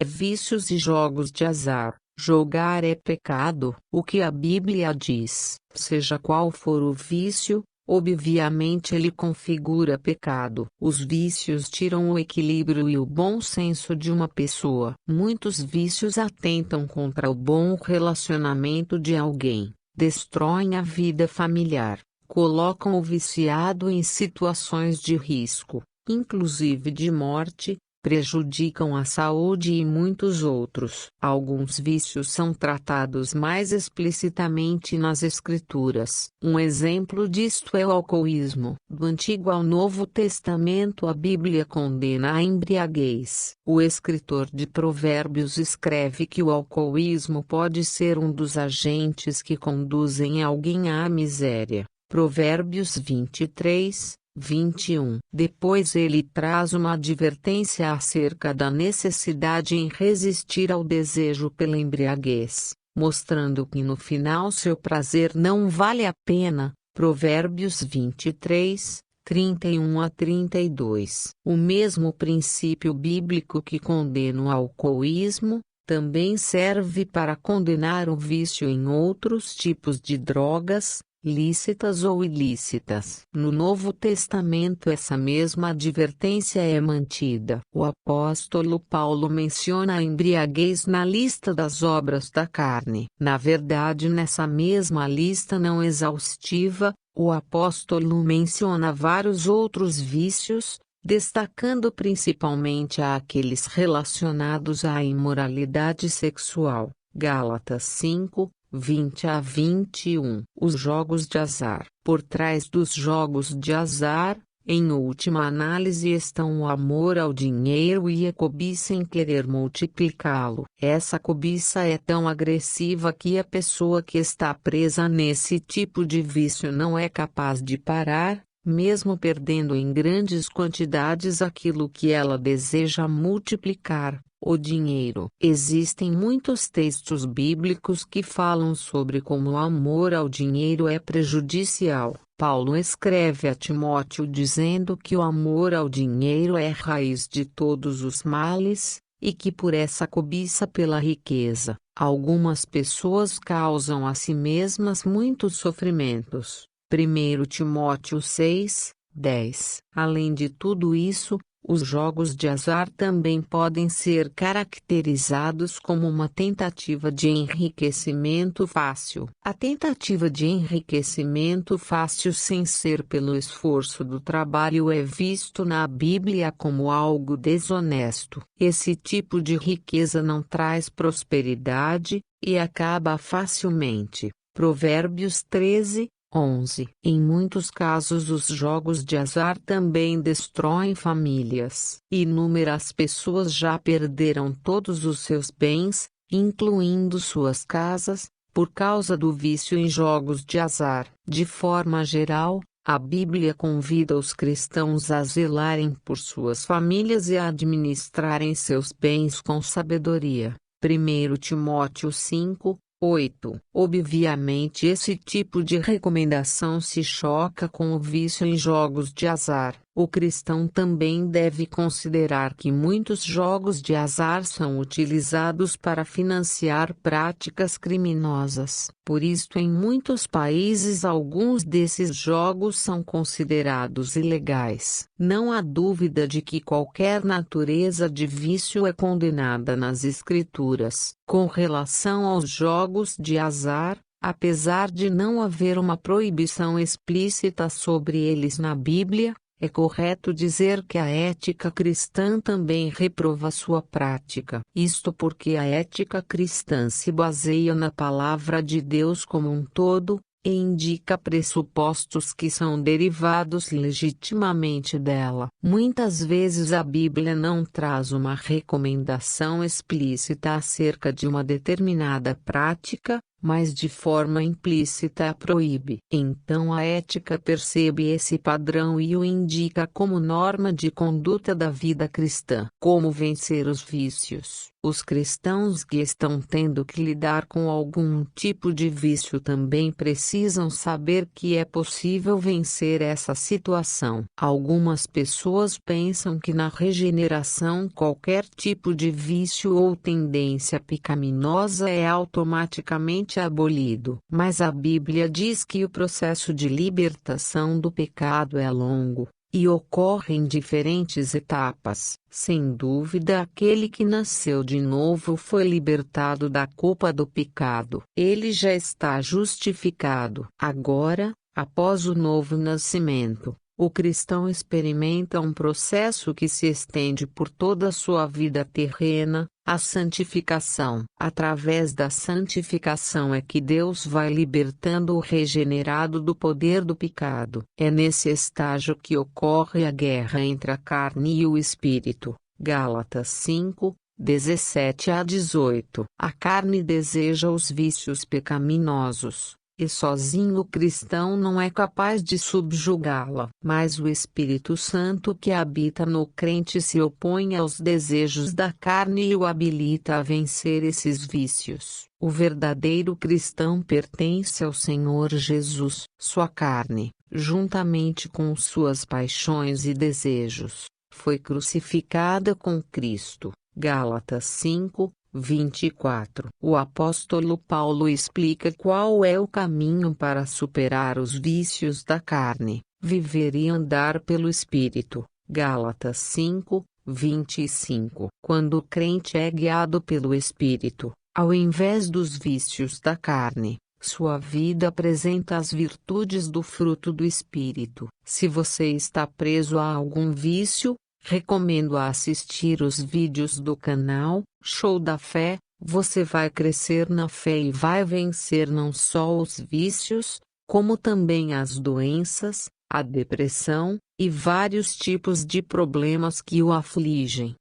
Vícios e jogos de azar. Jogar é pecado. O que a Bíblia diz, seja qual for o vício, obviamente ele configura pecado. Os vícios tiram o equilíbrio e o bom senso de uma pessoa. Muitos vícios atentam contra o bom relacionamento de alguém, destroem a vida familiar, colocam o viciado em situações de risco, inclusive de morte, prejudicam a saúde e muitos outros. Alguns vícios são tratados mais explicitamente nas Escrituras. Um exemplo disto é o alcoolismo. Do Antigo ao Novo Testamento, a Bíblia condena a embriaguez. O escritor de Provérbios escreve que o alcoolismo pode ser um dos agentes que conduzem alguém à miséria. Provérbios 23:21. Depois ele traz uma advertência acerca da necessidade em resistir ao desejo pela embriaguez, mostrando que no final seu prazer não vale a pena. Provérbios 23:31-32. O mesmo princípio bíblico que condena o alcoolismo também serve para condenar o vício em outros tipos de drogas, lícitas ou ilícitas. No Novo Testamento essa mesma advertência é mantida. O apóstolo Paulo menciona a embriaguez na lista das obras da carne. Na verdade, nessa mesma lista não exaustiva, o apóstolo menciona vários outros vícios, destacando principalmente aqueles relacionados à imoralidade sexual. Gálatas 5:20-21. Os jogos de azar. Por trás dos jogos de azar, em última análise, estão o amor ao dinheiro e a cobiça em querer multiplicá-lo. Essa cobiça é tão agressiva que a pessoa que está presa nesse tipo de vício não é capaz de parar, mesmo perdendo em grandes quantidades aquilo que ela deseja multiplicar. O dinheiro. Existem muitos textos bíblicos que falam sobre como o amor ao dinheiro é prejudicial. Paulo escreve a Timóteo dizendo que o amor ao dinheiro é a raiz de todos os males, e que por essa cobiça pela riqueza, algumas pessoas causam a si mesmas muitos sofrimentos. 1 Timóteo 6:10. Além de tudo isso, os jogos de azar também podem ser caracterizados como uma tentativa de enriquecimento fácil. A tentativa de enriquecimento fácil sem ser pelo esforço do trabalho é visto na Bíblia como algo desonesto. Esse tipo de riqueza não traz prosperidade e acaba facilmente. Provérbios 13:11. Em muitos casos os jogos de azar também destroem famílias. Inúmeras pessoas já perderam todos os seus bens, incluindo suas casas, por causa do vício em jogos de azar. De forma geral, a Bíblia convida os cristãos a zelarem por suas famílias e a administrarem seus bens com sabedoria. 1 Timóteo 5:8. Obviamente esse tipo de recomendação se choca com o vício em jogos de azar. O cristão também deve considerar que muitos jogos de azar são utilizados para financiar práticas criminosas. Por isso, em muitos países, alguns desses jogos são considerados ilegais. Não há dúvida de que qualquer natureza de vício é condenada nas Escrituras. Com relação aos jogos de azar, apesar de não haver uma proibição explícita sobre eles na Bíblia, é correto dizer que a ética cristã também reprova sua prática. Isto porque a ética cristã se baseia na palavra de Deus como um todo, e indica pressupostos que são derivados legitimamente dela. Muitas vezes a Bíblia não traz uma recomendação explícita acerca de uma determinada prática, mas de forma implícita a proíbe. Então a ética percebe esse padrão e o indica como norma de conduta da vida cristã. Como vencer os vícios? Os cristãos que estão tendo que lidar com algum tipo de vício também precisam saber que é possível vencer essa situação. Algumas pessoas pensam que na regeneração qualquer tipo de vício ou tendência pecaminosa é automaticamente abolido. Mas a Bíblia diz que o processo de libertação do pecado é longo e ocorre em diferentes etapas. Sem dúvida, aquele que nasceu de novo foi libertado da culpa do pecado. Ele já está justificado. Agora, após o novo nascimento, o cristão experimenta um processo que se estende por toda a sua vida terrena, a santificação. Através da santificação é que Deus vai libertando o regenerado do poder do pecado. É nesse estágio que ocorre a guerra entre a carne e o espírito. Gálatas 5, 17 a 18. A carne deseja os vícios pecaminosos, e sozinho o cristão não é capaz de subjugá-la. Mas o Espírito Santo que habita no crente se opõe aos desejos da carne e o habilita a vencer esses vícios. O verdadeiro cristão pertence ao Senhor Jesus. Sua carne, juntamente com suas paixões e desejos, foi crucificada com Cristo. Gálatas 5, 24. O apóstolo Paulo explica qual é o caminho para superar os vícios da carne, viver e andar pelo Espírito. Gálatas 5, 25. Quando o crente é guiado pelo Espírito, ao invés dos vícios da carne, sua vida apresenta as virtudes do fruto do Espírito. Se você está preso a algum vício, recomendo assistir os vídeos do canal Show da Fé. Você vai crescer na fé e vai vencer não só os vícios, como também as doenças, a depressão e vários tipos de problemas que o afligem.